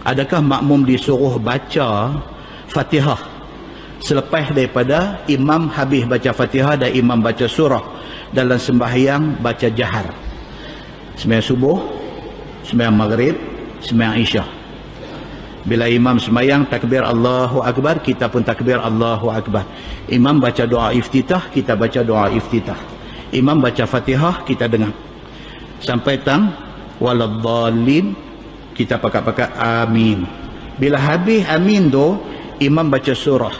Adakah makmum disuruh baca Fatihah selepas daripada imam habis baca Fatihah dan imam baca surah dalam sembahyang baca jahar? Sembahyang subuh, sembahyang maghrib, sembahyang isyak. Bila imam sembahyang takbir Allahu Akbar, kita pun takbir Allahu Akbar. Imam baca doa iftitah, kita baca doa iftitah. Imam baca Fatihah, kita dengar sampai tang waladhdallin, kita pakat-pakat amin. Bila habis amin tu, imam baca surah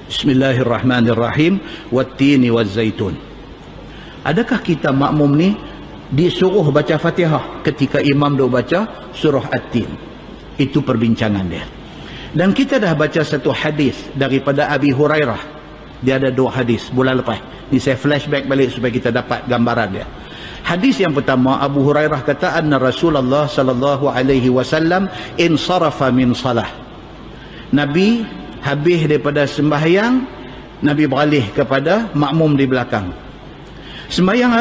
Bismillahirrahmanirrahim wattini wazzaitun. Adakah kita makmum ni disuruh baca Fatihah ketika imam duk baca surah At-Tin? Itu perbincangan dia. Dan kita dah baca satu hadis daripada Abi Hurairah. Dia ada dua hadis bulan lepas. Ni saya flashback balik supaya kita dapat gambaran dia. Hadis yang pertama, Abu Hurairah kata anna Rasulullah sallallahu alaihi wasallam insarafa min salah. Nabi habis daripada sembahyang, Nabi beralih kepada makmum di belakang. Sembahyang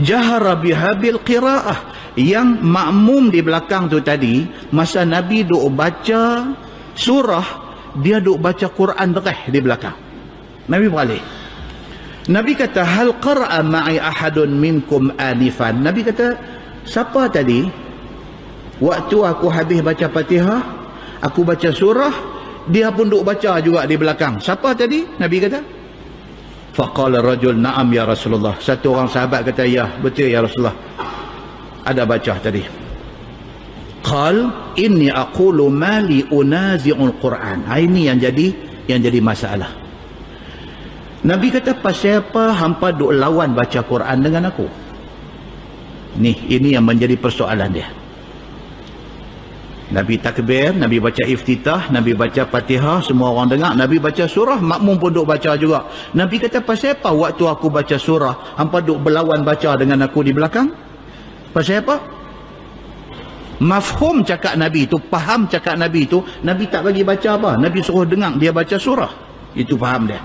jahara bihabil qiraah, yang makmum di belakang tu tadi, masa Nabi duk baca surah, dia duk baca Quran terus di belakang. Nabi beralih. Nabi kata, hal qara'a ma'i ahadun minkum anifan. Nabi kata, siapa tadi waktu aku habis baca Fatihah, aku baca surah, dia pun duk baca juga di belakang? Siapa tadi? Nabi kata. Faqala rajul, na'am ya Rasulullah. Satu orang sahabat kata, ya betul ya Rasulullah, ada baca tadi. Qal inni aqulu ma li unazi'ul Quran. Ini yang jadi masalah. Nabi kata, pasal apa hampa duk lawan baca Quran dengan aku? Ini yang menjadi persoalan dia. Nabi takbir, Nabi baca iftitah, Nabi baca Fatihah, semua orang dengar. Nabi baca surah, makmum pun duk baca juga. Nabi kata, pasal apa waktu aku baca surah hampa duk berlawan baca dengan aku di belakang? Pasal apa? Mafhum cakap Nabi itu, faham cakap Nabi itu, Nabi tak bagi baca apa, Nabi suruh dengar dia baca surah. Itu faham dia.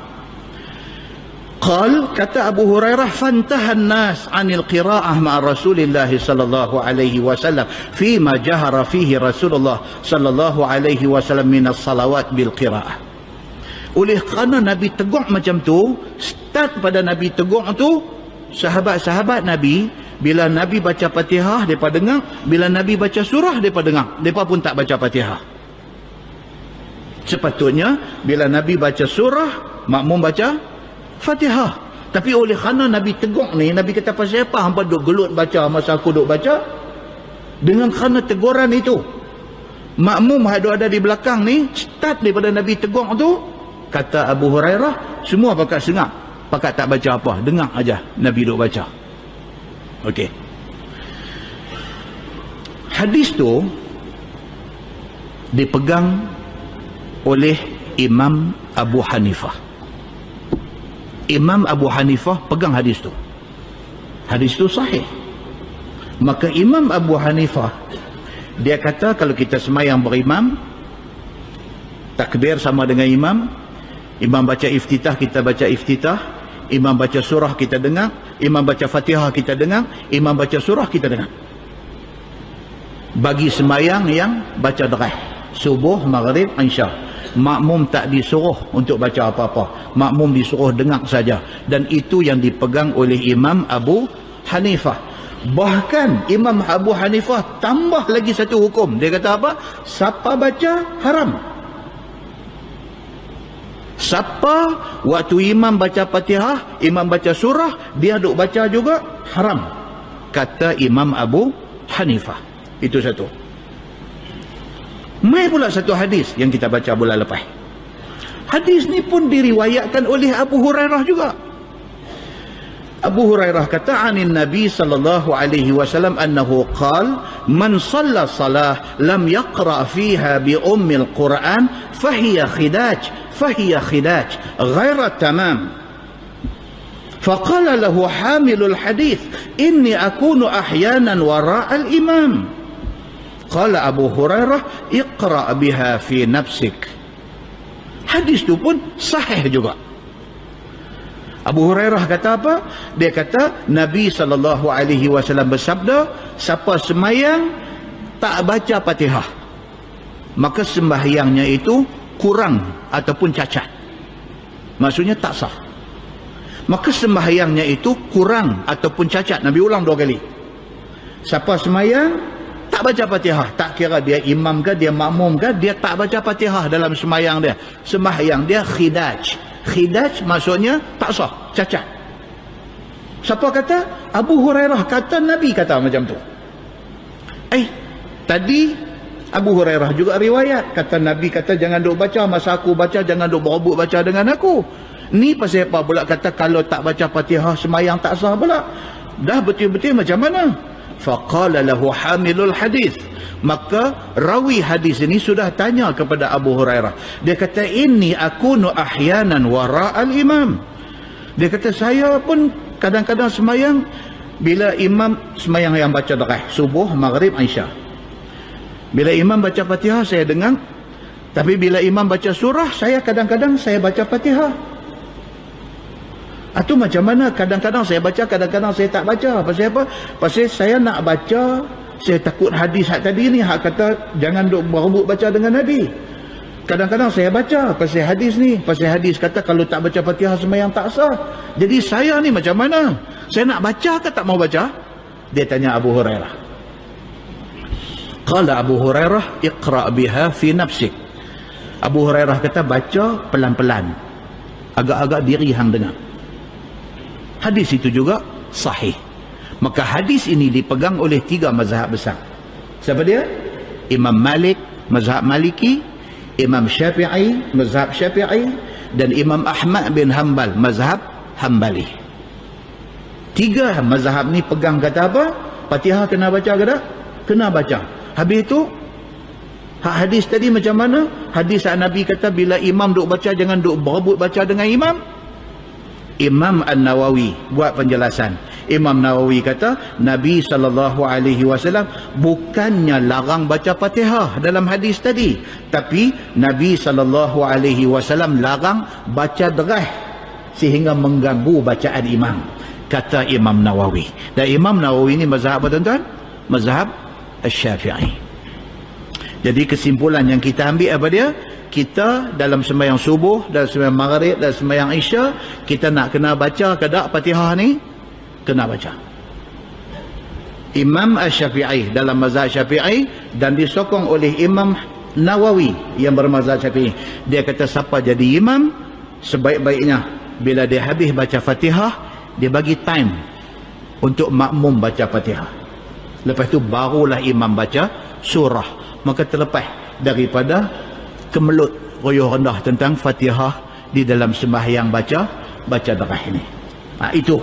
Qal, kata Abu Hurairah, fantahan nas anil qira'ah ma'a Rasulillah sallallahu alaihi wasallam fima jahara fihi Rasulullah sallallahu alaihi wasallam minas salawat bil qira'ah. Oleh kerana Nabi tegur macam tu, start pada Nabi tegur tu, sahabat-sahabat Nabi, bila Nabi baca Fatihah mereka dengar, bila Nabi baca surah mereka dengar, mereka pun tak baca Fatihah. Sepatutnya bila Nabi baca surah, makmum baca Fatihah. Tapi oleh kerana Nabi tegur ni, Nabi kata, pasal apa hampa duk gelut baca masa aku duk baca? Dengan kerana teguran itu, makmum ada di belakang ni, start daripada Nabi tegur tu, kata Abu Hurairah, semua pakat sengak, pakat tak baca apa, dengar aja Nabi duk baca. Okey. Hadis tu dipegang oleh Imam Abu Hanifah. Imam Abu Hanifah pegang hadis tu. Hadis tu sahih. Maka Imam Abu Hanifah, dia kata kalau kita sembahyang berimam, takbir sama dengan imam, imam baca iftitah, kita baca iftitah, imam baca surah kita dengar, imam baca Fatihah kita dengar, imam baca surah kita dengar. Bagi sembahyang yang baca deras, subuh, maghrib, isyak, makmum tak disuruh untuk baca apa-apa, makmum disuruh dengar saja. Dan itu yang dipegang oleh Imam Abu Hanifah. Bahkan Imam Abu Hanifah tambah lagi satu hukum. Dia kata apa? Siapa baca, haram. Siapa waktu imam baca Fatihah, imam baca surah, dia duk baca juga, haram. Kata Imam Abu Hanifah. Itu satu. Mai pula satu hadis yang kita baca bulan lepas. Hadis ni pun diriwayatkan oleh Abu Hurairah juga. Abu Hurairah kata, anin Nabi sallallahu alaihi wasallam annahu qala, man shalla salah lam yaqra fiha bi ummil Quran fahiya khidaj ghaira tamam. Faqala lahu hamilul hadith, inni akunu ahyanan wara'al imam. Qala Abu Hurairah, iqra' biha fi nafsik. Hadis tu pun sahih juga. Abu Hurairah kata apa? Dia kata Nabi SAW bersabda, siapa semayang tak baca Fatihah, maka sembahyangnya itu kurang ataupun cacat. Maksudnya tak sah. Maka sembahyangnya itu kurang ataupun cacat. Nabi ulang 2 kali. Siapa sembahyang tak baca Fatihah, tak kira dia imam ke, dia makmum ke, dia tak baca Fatihah dalam sembahyang dia, sembahyang dia khidaj. Khidaj maksudnya tak sah, cacat. Siapa kata? Abu Hurairah kata, Nabi kata macam tu. Tadi Abu Hurairah juga riwayat, kata Nabi kata jangan duk baca masa aku baca, jangan duk berebut baca dengan aku. Ni pasal apa pula kata kalau tak baca Fatihah sembahyang tak sah pula? Dah betul-betul macam mana? Faqala lahu hamilul hadis. Maka rawi hadis ini sudah tanya kepada Abu Hurairah. Dia kata inni akunu ahyanan wara'al imam. Dia kata saya pun kadang-kadang sembahyang bila imam sembahyang yang baca darah subuh, maghrib, isyak. Bila imam baca Fatihah saya dengar. Tapi bila imam baca surah saya kadang-kadang saya baca Fatihah. Itu macam mana? Kadang-kadang saya baca, kadang-kadang saya tak baca. Pasal apa? Pasal saya nak baca, saya takut hadis hak tadi ni, hak kata jangan duk berebut baca dengan Nabi. Kadang-kadang saya baca pasal hadis ni, pasal hadis kata kalau tak baca Fatihah sembahyang tak sah. Jadi saya ni macam mana? Saya nak baca ke tak mau baca? Dia tanya Abu Hurairah. Qala Abu Hurairah, iqra' biha fi nafsik. Abu Hurairah kata baca pelan-pelan, agak-agak diri hang dengar. Hadis itu juga sahih. Maka hadis ini dipegang oleh 3 mazhab besar. Siapa dia? Imam Malik, mazhab Maliki, Imam Syafi'i, mazhab Syafi'i, dan Imam Ahmad bin Hanbal, mazhab Hanbali. 3 mazhab ni pegang kata apa? Fatihah kena baca ke tak? Kena baca. Habis itu hadis tadi macam mana? Hadis Nabi kata bila imam duk baca jangan duk berebut baca dengan imam. Imam An-Nawawi buat penjelasan. Imam Nawawi kata Nabi SAW bukannya larang baca Fatihah dalam hadis tadi, tapi Nabi SAW larang baca derah sehingga mengganggu bacaan imam, kata Imam Nawawi. Dan Imam Nawawi ini mazhab apa tuan-tuan? Mazhab Asy-Syafi'i. Jadi kesimpulan yang kita ambil apa dia? Kita dalam sembahyang subuh, dalam sembahyang maghrib, dalam sembahyang isya, kita nak kena baca ke tak Fatihah ni? Kena baca. Imam Asy-Syafi'i dalam mazhab Syafi'i dan disokong oleh Imam Nawawi yang bermazhab Syafi'i. Dia kata siapa jadi imam, sebaik-baiknya bila dia habis baca Fatihah, dia bagi time untuk makmum baca Fatihah. Lepas tu barulah imam baca surah. Maka terlepas daripada kemelut royoh rendah tentang Fatihah di dalam sembahyang baca darah ini. Itu.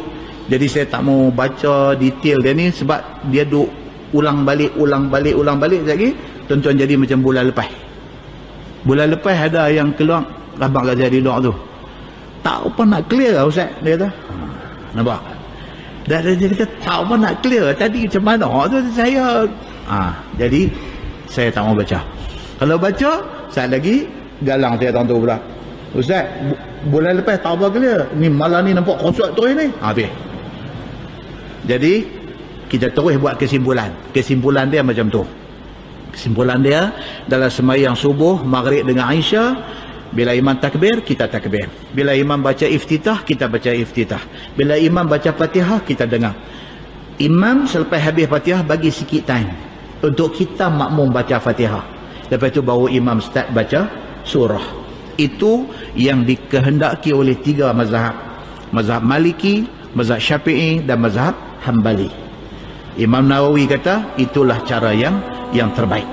Jadi saya tak mau baca detail dia ni sebab dia duk ulang balik lagi. Tuan-tuan jadi macam bulan lepas. Bulan lepas ada yang keluar Abang Ghazali Dok tu. Tak apa nak clear lah Ustaz, dia kata. Nampak? Dan dia kata tak apa nak clear. Tadi macam mana tu saya. Jadi saya tak mau baca. Kalau baca saat lagi galang saya tu pula. Ustaz, bulan lepas tak apa clear. Ni malam ni nampak kosot terus ni. Habis. Jadi kita terus buat kesimpulan. Kesimpulan dia macam tu. Kesimpulan dia dalam sembahyang subuh, maghrib dengan isya, bila imam takbir, kita takbir. Bila imam baca iftitah, kita baca iftitah. Bila imam baca Fatihah, kita dengar. Imam selepas habis Fatihah bagi sikit time untuk kita makmum baca Fatihah. Lepas itu baru imam start baca surah. Itu yang dikehendaki oleh 3 mazhab. Mazhab Maliki, mazhab Syafi'i dan mazhab Hanbali. Imam Nawawi kata itulah cara yang terbaik.